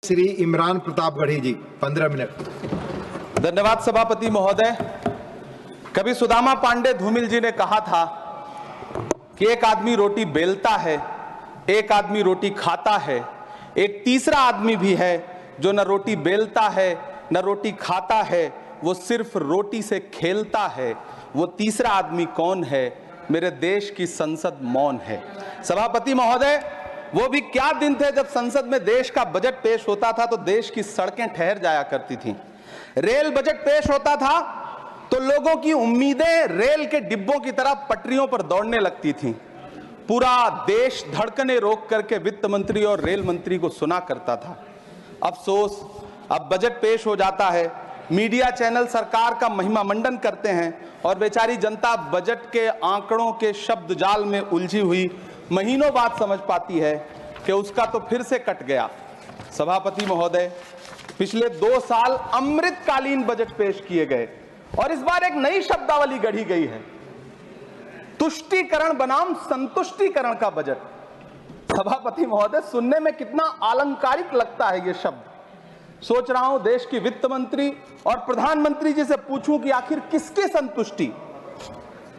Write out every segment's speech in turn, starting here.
श्री इमरान प्रतापगढ़ी जी 15 minute. धन्यवाद सभापति महोदय। कभी सुदामा पांडे धूमिल जी ने कहा था कि एक आदमी रोटी बेलता है, एक आदमी रोटी खाता है, एक तीसरा आदमी भी है जो न रोटी बेलता है न रोटी खाता है, वो सिर्फ रोटी से खेलता है। वो तीसरा आदमी कौन है? मेरे देश की संसद मौन है। सभापति महोदय, वो भी क्या दिन थे जब संसद में देश का बजट पेश होता था तो देश की सड़कें ठहर जाया करती थीं। रेल बजट पेश होता था तो लोगों की उम्मीदें रेल के डिब्बों की तरह पटरियों पर दौड़ने लगती थीं। पूरा देश धड़कने रोक करके वित्त मंत्री और रेल मंत्री को सुना करता था। अफसोस, अब बजट पेश हो जाता है, मीडिया चैनल सरकार का महिमा मंडन करते हैं और बेचारी जनता बजट के आंकड़ों के शब्द जाल में उलझी हुई महीनों बाद समझ पाती है कि उसका तो फिर से कट गया। सभापति महोदय, पिछले 2 साल अमृतकालीन बजट पेश किए गए और इस बार एक नई शब्दावली गढ़ी गई है, तुष्टीकरण बनाम संतुष्टीकरण का बजट। सभापति महोदय, सुनने में कितना अलंकारिक लगता है ये शब्द। सोच रहा हूं देश की वित्त मंत्री और प्रधानमंत्री जी से पूछूं कि आखिर किसकी संतुष्टि?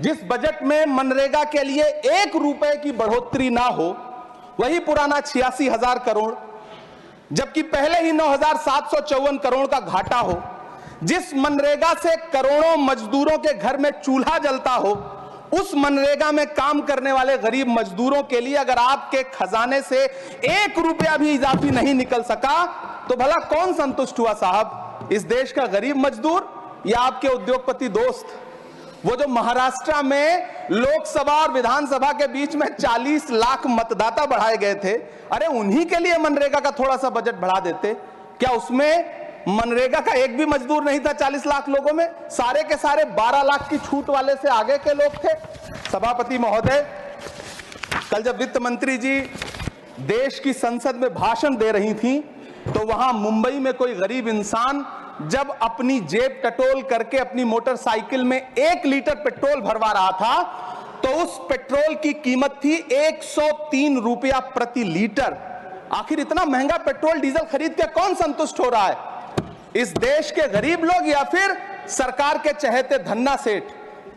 जिस बजट में मनरेगा के लिए 1 रुपए की बढ़ोतरी ना हो, वही पुराना 86,000 करोड़, जबकि पहले ही 9,754 करोड़ का घाटा हो, जिस मनरेगा से करोड़ों मजदूरों के घर में चूल्हा जलता हो, उस मनरेगा में काम करने वाले गरीब मजदूरों के लिए अगर आपके खजाने से 1 रुपया भी इजाफी नहीं निकल सका तो भला कौन संतुष्ट हुआ साहब? इस देश का गरीब मजदूर या आपके उद्योगपति दोस्त? वो जो महाराष्ट्र में लोकसभा और विधानसभा के बीच में 40 लाख मतदाता बढ़ाए गए थे, अरे उन्हीं के लिए मनरेगा का थोड़ा सा बजट बढ़ा देते। क्या उसमें मनरेगा का एक भी मजदूर नहीं था 40 लाख लोगों में? सारे के सारे 12 लाख की छूट वाले से आगे के लोग थे। सभापति महोदय, कल जब वित्त मंत्री जी देश की संसद में भाषण दे रही थी तो वहां मुंबई में कोई गरीब इंसान जब अपनी जेब टटोल करके अपनी मोटरसाइकिल में 1 लीटर पेट्रोल भरवा रहा था तो उस पेट्रोल की कीमत थी 103 रुपया प्रति लीटर। आखिर इतना महंगा पेट्रोल डीजल खरीद के कौन संतुष्ट हो रहा है? इस देश के गरीब लोग या फिर सरकार के चहेते धन्ना सेठ?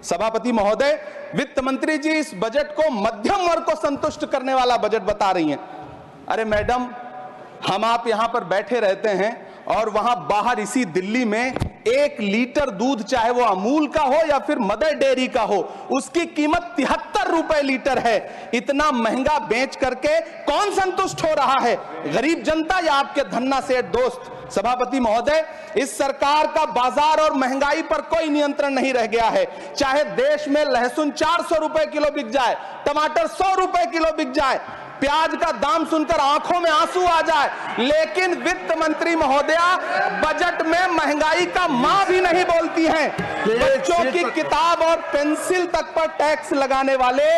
सभापति महोदय, वित्त मंत्री जी इस बजट को मध्यम वर्ग को संतुष्ट करने वाला बजट बता रही हैं। अरे मैडम, हम आप यहां पर बैठे रहते हैं और वहां बाहर इसी दिल्ली में 1 लीटर दूध, चाहे वो अमूल का हो या फिर मदर डेयरी का हो, उसकी कीमत 73 रुपए लीटर है। इतना महंगा बेच करके कौन संतुष्ट हो रहा है? गरीब जनता या आपके धन्ना सेठ दोस्त? सभापति महोदय, इस सरकार का बाजार और महंगाई पर कोई नियंत्रण नहीं रह गया है। चाहे देश में लहसुन 400 रुपए किलो बिक जाए, टमाटर 100 रुपए किलो बिक जाए, प्याज का दाम सुनकर आंखों में आंसू आ जाए, लेकिन वित्त मंत्री महोदया बजट में महंगाई का मां भी नहीं बोलती हैं। बच्चों की किताब और पेंसिल तक पर टैक्स लगाने वाले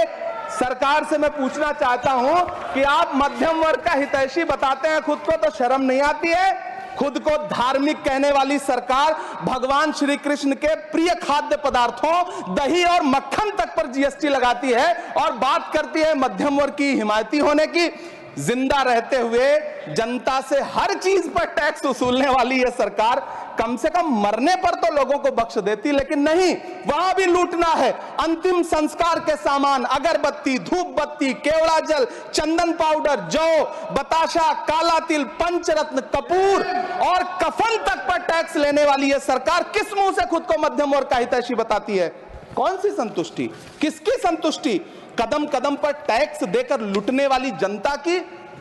सरकार से मैं पूछना चाहता हूं कि आप मध्यम वर्ग का हितैषी बताते हैं, खुद को तो शर्म नहीं आती है? खुद को धार्मिक कहने वाली सरकार भगवान श्री कृष्ण के प्रिय खाद्य पदार्थों दही और मक्खन तक पर जीएसटी लगाती है और बात करती है मध्यम वर्ग की हिमायती होने की। जिंदा रहते हुए जनता से हर चीज पर टैक्स वसूलने वाली यह सरकार कम से कम मरने पर तो लोगों को बख्श देती, लेकिन नहीं, वहां भी लूटना है। अंतिम संस्कार के सामान, अगरबत्ती, धूप बत्ती, केवड़ा जल, चंदन पाउडर, जौ, बताशा, काला तिल, पंचरत्न, कपूर और कफन तक पर टैक्स लेने वाली यह सरकार किस मुंह से खुद को मध्यम वर्ग का हितैषी बताती है? कौन सी संतुष्टि? किसकी संतुष्टि? कदम कदम पर टैक्स देकर लूटने वाली जनता की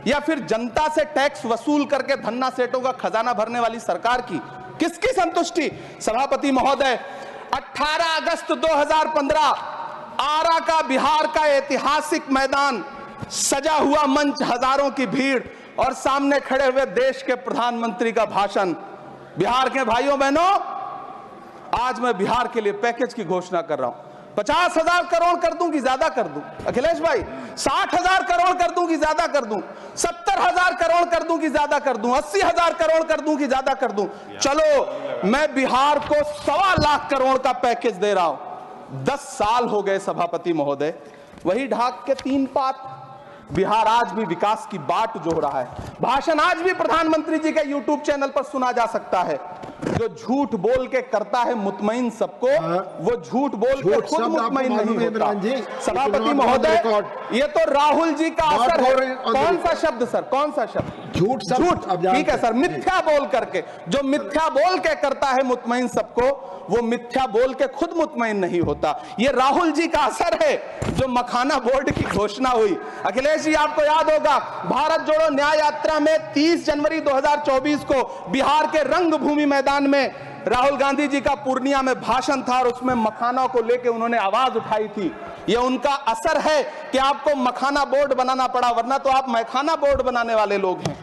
या फिर जनता से टैक्स वसूल करके धन्ना सेठों का खजाना भरने वाली सरकार की? किसकी संतुष्टि? सभापति महोदय, 18 अगस्त 2015 आरा का बिहार का ऐतिहासिक मैदान, सजा हुआ मंच, हजारों की भीड़ और सामने खड़े हुए देश के प्रधानमंत्री का भाषण। बिहार के भाइयों बहनों, आज मैं बिहार के लिए पैकेज की घोषणा कर रहा हूं। 50,000 करोड़ कर दूं कि ज्यादा कर दूं? अखिलेश भाई, 60,000 करोड़ कर दूं कि ज्यादा कर दूं? 70,000 करोड़ कर दूं कि ज्यादा कर दूं? 80,000 करोड़ कर दूं कि ज्यादा कर दूं? चलो, मैं बिहार को 1.25 लाख करोड़ का पैकेज दे रहा हूं। 10 साल हो गए सभापति महोदय, वही ढाक के 3 पात, बिहार आज भी विकास की बाट जो रहा है। भाषण आज भी प्रधानमंत्री जी के यूट्यूब चैनल पर सुना जा सकता है। जो झूठ बोल के करता है मुतमईन सबको, वो झूठ बोल के खुद मुतमईन नहीं होता। सभापति महोदय, ये तो राहुल जी का असर है। कौन सा शब्द सर, कौन सा शब्द? झूठ। ठीक है सर, मिथ्या बोल करके, जो मिथ्या बोल के करता है मुतमईन सबको, वो मिथ्या बोल के खुद मुतमईन नहीं होता। ये राहुल जी का असर है। जो मखाना बोर्ड की घोषणा हुई, अखिलेश जी आपको याद होगा, भारत जोड़ो न्याय यात्रा में 30 जनवरी 2024 को बिहार के रंगभूमि मैदान में राहुल गांधी जी का पूर्णिया में भाषण था और उसमें मखाना को लेकर उन्होंने आवाज उठाई थी। ये उनका असर है कि आपको मखाना बोर्ड बनाना पड़ा, वरना तो आप मैखाना बोर्ड बनाने वाले लोग हैं।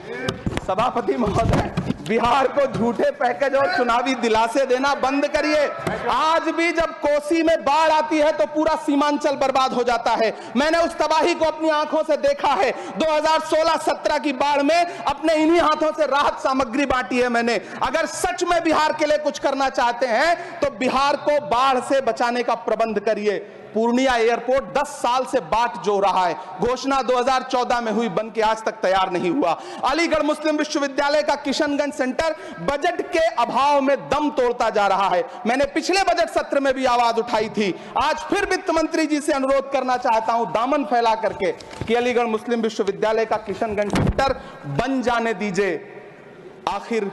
सभापति महोदय, बिहार को झूठे पैकेज और चुनावी दिलासे देना बंद करिए। आज भी जब कोसी में बाढ़ आती है तो पूरा सीमांचल बर्बाद हो जाता है। मैंने उस तबाही को अपनी आंखों से देखा है। 2016-17 की बाढ़ में अपने इन्हीं हाथों से राहत सामग्री बांटी है मैंने। अगर सच में बिहार के लिए कुछ करना चाहते हैं तो बिहार को बाढ़ से बचाने का प्रबंध करिए। पूर्णिया एयरपोर्ट 10 साल से बाट जो रहा है, घोषणा 2014 में हुई, बन के आज तक तैयार नहीं हुआ। अलीगढ़ मुस्लिम विश्वविद्यालय का किशनगंज सेंटर बजट के अभाव में दम तोड़ता जा रहा है। मैंने पिछले बजट सत्र में भी आवाज उठाई थी। आज फिर वित्त मंत्री जी से अनुरोध करना चाहता हूं, दामन फैला करके, कि अलीगढ़ मुस्लिम विश्वविद्यालय का किशनगंज सेंटर बन जाने दीजिए। आखिर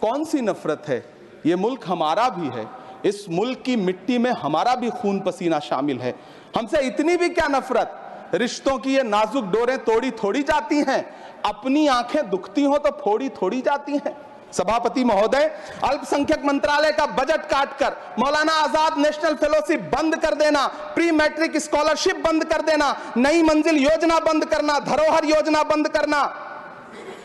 कौन सी नफरत है? ये मुल्क हमारा भी है। इस मुल्क की मिट्टी में हमारा भी खून पसीना शामिल है। हमसे इतनी भी क्या नफरत? रिश्तों की ये नाजुक डोरें तोड़ी थोड़ी जाती हैं। अपनी आंखें दुखती हो तो फोड़ी थोड़ी जाती हैं। सभापति महोदय, अल्पसंख्यक मंत्रालय का बजट काटकर मौलाना आजाद नेशनल फेलोशिप बंद कर देना, प्री मैट्रिक स्कॉलरशिप बंद कर देना, नई मंजिल योजना बंद करना, धरोहर योजना बंद करना।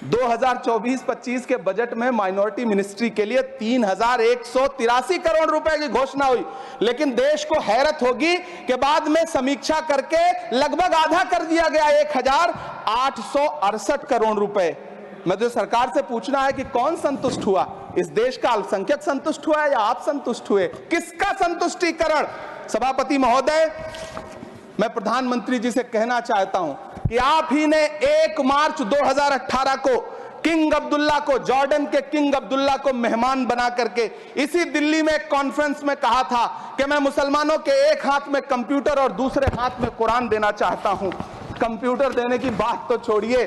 2024-25 के बजट में माइनॉरिटी मिनिस्ट्री के लिए 3183 करोड़ रुपए की घोषणा हुई, लेकिन देश को हैरत होगी कि बाद में समीक्षा करके लगभग आधा कर दिया गया, 1868 करोड़ रुपए। मैं तो सरकार से पूछना है कि कौन संतुष्ट हुआ? इस देश का अल्पसंख्यक संतुष्ट हुआ या आप संतुष्ट हुए? किसका संतुष्टिकरण? सभापति महोदय, मैं प्रधानमंत्री जी से कहना चाहता हूं कि आप ही ने 1 मार्च 2018 को किंग अब्दुल्ला को, जॉर्डन के किंग अब्दुल्ला को मेहमान बना करके इसी दिल्ली में एक कॉन्फ्रेंस में कहा था कि मैं मुसलमानों के एक हाथ में कंप्यूटर और दूसरे हाथ में कुरान देना चाहता हूं। कंप्यूटर देने की बात तो छोड़िए,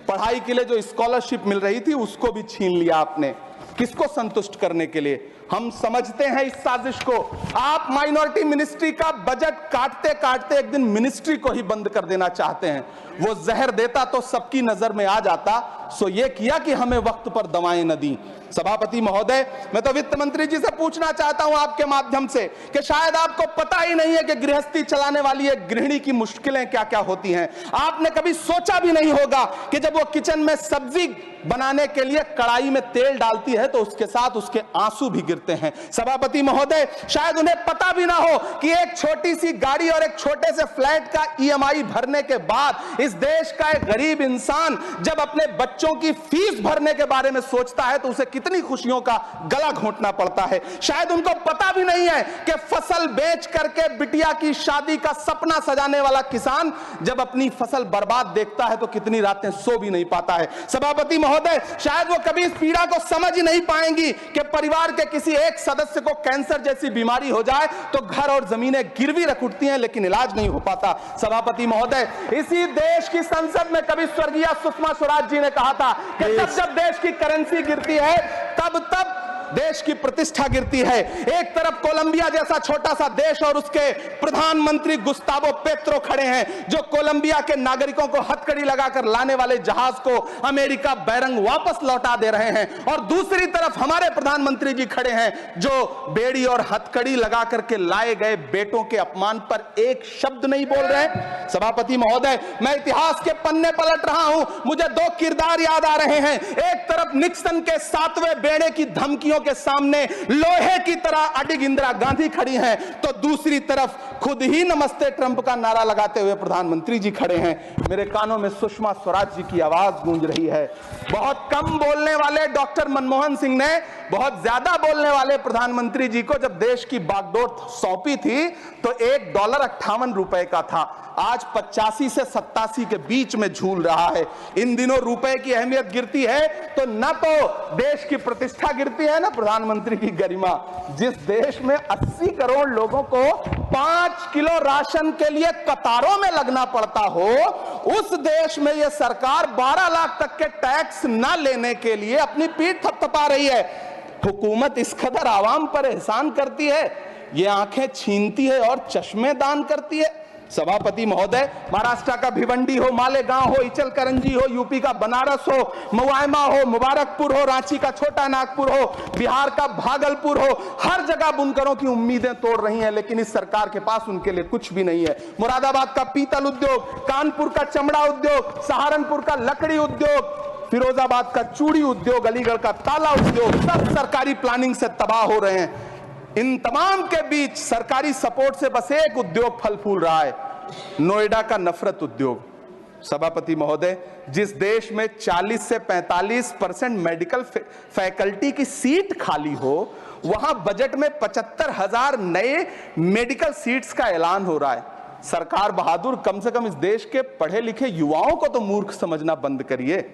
पढ़ाई के लिए जो स्कॉलरशिप मिल रही थी उसको भी छीन लिया आपने। किसको संतुष्ट करने के लिए? हम समझते हैं इस साजिश को। आप माइनॉरिटी मिनिस्ट्री का बजट काटते काटते एक दिन मिनिस्ट्री को ही बंद कर देना चाहते हैं। वो जहर देता तो सबकी नजर में आ जाता, सो ये किया कि हमें वक्त पर दवाएं न दी। सभापति महोदय, मैं तो वित्त मंत्री जी से पूछना चाहता हूं आपके माध्यम से कि शायद आपको पता ही नहीं है कि गृहस्थी चलाने वाली एक गृहिणी की मुश्किलें क्या क्या होती हैं। आपने कभी सोचा भी नहीं होगा कि जब वो किचन में सब्जी बनाने के लिए कढ़ाई में तेल डालती है तो उसके साथ उसके आंसू भी गिरते हैं। सभापति महोदय, शायद उन्हें पता भी ना हो कि एक छोटी सी गाड़ी और एक छोटे से फ्लैट का EMI भरने के बाद इस देश का एक गरीब इंसान जब अपने बच्चों की फीस भरने के बारे में सोचता है तो उसे कितनी खुशियों का गला घोंटना पड़ता है। शायद उनको पता भी नहीं है कि फसल बेच करके बिटिया की शादी का सपना सजाने वाला किसान जब अपनी फसल बर्बाद देखता है तो कितनी रातें सो भी नहीं पाता है। सभापति महोदय, शायद वो कभी इस पीड़ा को समझ ही नहीं पाएंगी कि परिवार के किसी एक सदस्य को कैंसर जैसी बीमारी हो जाए तो घर और जमीनें गिरवी रख उठती हैं लेकिन इलाज नहीं हो पाता। सभापति महोदय, इसी देश की संसद में कभी स्वर्गीय सुषमा स्वराज जी ने कहा था कि जब देश की करेंसी गिरती है तब देश की प्रतिष्ठा गिरती है। एक तरफ कोलंबिया जैसा छोटा सा देश और उसके प्रधानमंत्री गुस्तावो पेत्रो खड़े हैं जो कोलंबिया के नागरिकों को हथकड़ी लगाकर लाने वाले जहाज को अमेरिका बैरंग वापस लौटा दे रहे हैं, और दूसरी तरफ हमारे प्रधानमंत्री जी खड़े हैं जो बेड़ी और हथकड़ी लगा करके लाए गए बेटों के अपमान पर एक शब्द नहीं बोल रहे। सभापति महोदय, मैं इतिहास के पन्ने पलट रहा हूं, मुझे 2 किरदार याद आ रहे हैं। एक तरफ निक्सन के 7वें बेड़े की धमकियों के सामने लोहे की तरह अडिग इंदिरा गांधी खड़ी हैं, तो दूसरी तरफ खुद ही नमस्ते ट्रंप का नारा लगाते हुए प्रधानमंत्री जी खड़े हैं। मेरे कानों में सुषमा स्वराज जी की आवाज गूंज रही है। बहुत कम बोलने वाले डॉक्टर मनमोहन सिंह ने बहुत ज्यादा बोलने वाले प्रधानमंत्री जी को जब देश की बागडोर सौंपी थी तो $1.58 का था, आज 85 से 87 के बीच में झूल रहा है। इन दिनों रुपए की अहमियत गिरती है तो न तो देश की प्रतिष्ठा गिरती है, ना प्रधानमंत्री की गरिमा। जिस देश में 80 करोड़ लोगों को 5 किलो राशन के लिए कतारों में लगना पड़ता हो, उस देश में यह सरकार 12 लाख तक के टैक्स न लेने के लिए अपनी पीठ थपथपा रही है। हुकूमत इस कदर आवाम पर एहसान करती है, ये आंखें छीनती है और चश्मे दान करती है। सभापति महोदय, महाराष्ट्र का भिवंडी हो, मालेगांव हो, इचल करंजी हो, यूपी का बनारस हो, मुआयमा हो, मुबारकपुर हो, रांची का छोटा नागपुर हो, बिहार का भागलपुर हो, हर जगह बुनकरों की उम्मीदें तोड़ रही हैं, लेकिन इस सरकार के पास उनके लिए कुछ भी नहीं है। मुरादाबाद का पीतल उद्योग, कानपुर का चमड़ा उद्योग, सहारनपुर का लकड़ी उद्योग, फिरोजाबाद का चूड़ी उद्योग, अलीगढ़ का ताला उद्योग, सब सरकारी प्लानिंग से तबाह हो रहे हैं। इन तमाम के बीच सरकारी सपोर्ट से बस एक उद्योग फल फूल रहा है, नोएडा का नफरत उद्योग। सभापति महोदय, जिस देश में 40 से 45% मेडिकल फैकल्टी की सीट खाली हो, वहां बजट में 75,000 नए मेडिकल सीट्स का ऐलान हो रहा है। सरकार बहादुर, कम से कम इस देश के पढ़े लिखे युवाओं को तो मूर्ख समझना बंद करिए।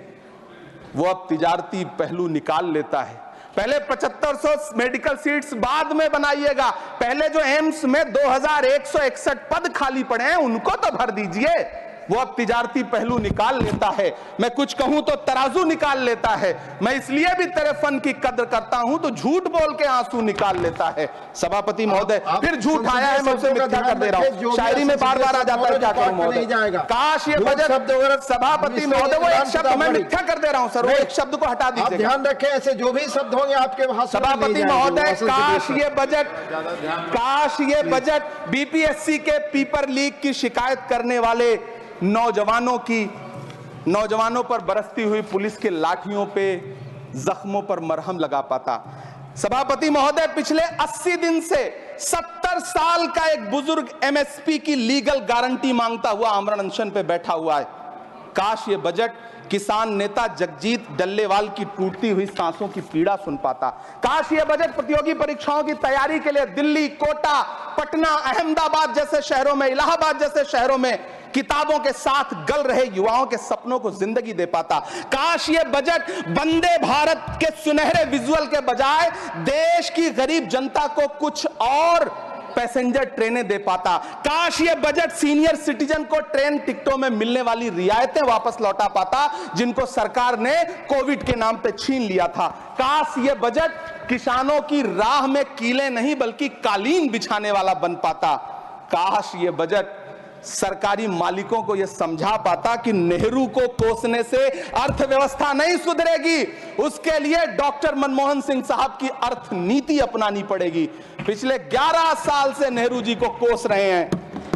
वो अब तिजारती पहलू निकाल लेता है। पहले 7500 मेडिकल सीट्स बाद में बनाइएगा, पहले जो एम्स में 2161 पद खाली पड़े हैं उनको तो भर दीजिए। वो अब तिजारती पहलू निकाल लेता है। मैं कुछ कहूं तो तराजू निकाल लेता है। मैं इसलिए भी तेरे फन की कद्र करता हूं तो झूठ बोल के आंसू निकाल लेता है। सभापति महोदय, फिर झूठ आया है, मैं उसे मिथ्या कर दे रहा हूं। शायरी में बार बार आ जाता है, क्या करूं महोदय। काश ये बजट, सभापति महोदय, वो एक शब्द मैं मिथ्या कर दे रहा हूं सर, वो एक शब्द को हटा दीजिए। ध्यान रखें, ऐसे जो भी शब्द होंगे आपके भाषण में सभापति महोदय, काश ये बजट बीपीएससी के पेपर लीक की शिकायत करने वाले नौजवानों पर बरसती हुई पुलिस के लाठियों पे, जख्मों पर मरहम लगा पाता। सभापति महोदय, पिछले 80 दिन से 70 साल का एक बुजुर्ग एमएसपी की लीगल गारंटी मांगता हुआ आमरण अनशन पे बैठा हुआ है। काश ये बजट किसान नेता जगजीत डल्लेवाल की टूटती हुई सांसों की पीड़ा सुन पाता। काश ये बजट प्रतियोगी परीक्षाओं की तैयारी के लिए दिल्ली, कोटा, पटना, अहमदाबाद जैसे शहरों में, इलाहाबाद जैसे शहरों में किताबों के साथ गल रहे युवाओं के सपनों को जिंदगी दे पाता। काश ये बजट वंदे भारत के सुनहरे विजुअल के बजाय देश की गरीब जनता को कुछ और पैसेंजर ट्रेनें दे पाता। काश ये बजट सीनियर सिटीजन को ट्रेन टिकटों में मिलने वाली रियायतें वापस लौटा पाता, जिनको सरकार ने कोविड के नाम पे छीन लिया था। काश ये बजट किसानों की राह में कीले नहीं बल्कि कालीन बिछाने वाला बन पाता। काश ये बजट सरकारी मालिकों को यह समझा पाता कि नेहरू को कोसने से अर्थव्यवस्था नहीं सुधरेगी, उसके लिए डॉक्टर मनमोहन सिंह साहब की अर्थ नीति अपनानी पड़ेगी। पिछले 11 साल से नेहरू जी को कोस रहे हैं,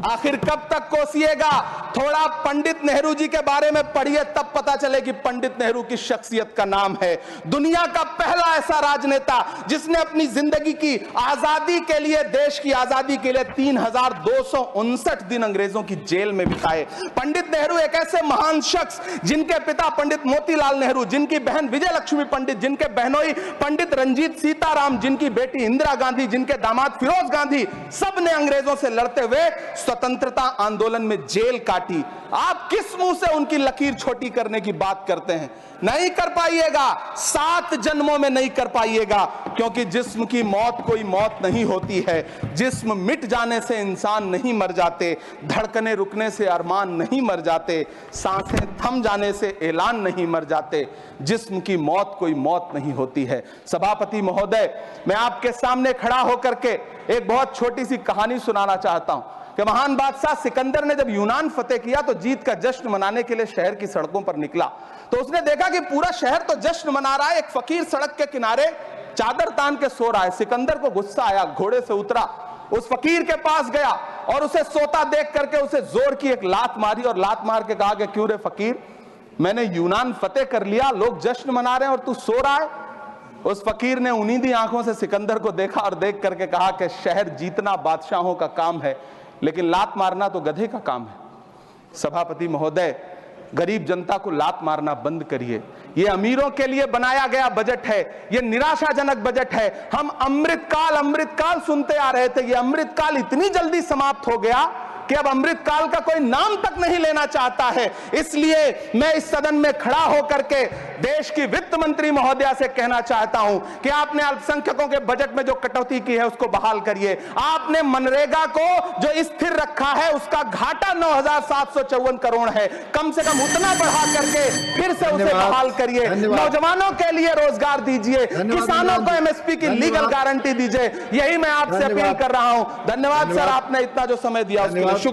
आखिर कब तक कोसिएगा? थोड़ा पंडित नेहरू जी के बारे में पढ़िए, तब पता चले कि पंडित नेहरू की शख्सियत का नाम है। दुनिया का पहला ऐसा राजनेता जिसने अपनी जिंदगी की आजादी के लिए, देश की आजादी के लिए 3259 दिन अंग्रेजों की जेल में बिताए। पंडित नेहरू एक ऐसे महान शख्स जिनके पिता पंडित मोतीलाल नेहरू, जिनकी बहन विजय लक्ष्मी पंडित, जिनके बहनोई पंडित रंजीत सीताराम, जिनकी बेटी इंदिरा गांधी, जिनके दामाद फिरोज गांधी, सब ने अंग्रेजों से लड़ते हुए स्वतंत्रता आंदोलन में जेल काटी। आप किस मुंह से उनकी लकीर छोटी करने की बात करते हैं? नहीं कर पाइएगा, 7 जन्मों में नहीं कर पाइएगा, क्योंकि जिस्म की मौत कोई मौत नहीं होती है। जिस्म मिट जाने से इंसान नहीं मर जाते, धड़कने रुकने से अरमान नहीं मर जाते, सांसें थम जाने से ऐलान नहीं मर जाते। जिस्म की मौत कोई मौत नहीं होती है। सभापति महोदय, मैं आपके सामने खड़ा होकर के एक बहुत छोटी सी कहानी सुनाना चाहता हूं कि महान बादशाह सिकंदर ने जब यूनान फतेह किया तो जीत का जश्न मनाने के लिए शहर की सड़कों पर निकला। तो उसने देखा कि पूरा शहर तो जश्न मना रहा है, एक फकीर सड़क के किनारे चादर तान के सो रहा है। सिकंदर को गुस्सा आया, घोड़े से उतरा, उस फकीर के पास गया और उसे सोता देख करके उसे जोर की एक लात मारी और लात मार के कहा कि क्यों रे फकीर, मैंने यूनान फतेह कर लिया, लोग जश्न मना रहे हैं और तू सो रहा है। उस फकीर ने उन्नीदी आंखों से सिकंदर को देखा और देख करके कहा कि शहर जीतना बादशाहों का काम है, लेकिन लात मारना तो गधे का काम है। सभापति महोदय, गरीब जनता को लात मारना बंद करिए। ये अमीरों के लिए बनाया गया बजट है, ये निराशाजनक बजट है। हम अमृतकाल सुनते आ रहे थे, ये अमृतकाल इतनी जल्दी समाप्त हो गया कि अब अमृतकाल का कोई नाम तक नहीं लेना चाहता है। इसलिए मैं इस सदन में खड़ा होकर के देश की वित्त मंत्री महोदया से कहना चाहता हूं कि आपने अल्पसंख्यकों के बजट में जो कटौती की है उसको बहाल करिए। आपने मनरेगा को जो स्थिर रखा है उसका घाटा 9,754 करोड़ है, कम से कम उतना बढ़ा करके फिर से उसे बहाल करिए। नौजवानों के लिए रोजगार दीजिए, किसानों को एमएसपी की लीगल गारंटी दीजिए। यही मैं आपसे अपील कर रहा हूं। धन्यवाद सर, आपने इतना जो समय दिया उसके लिए शुक्रिया।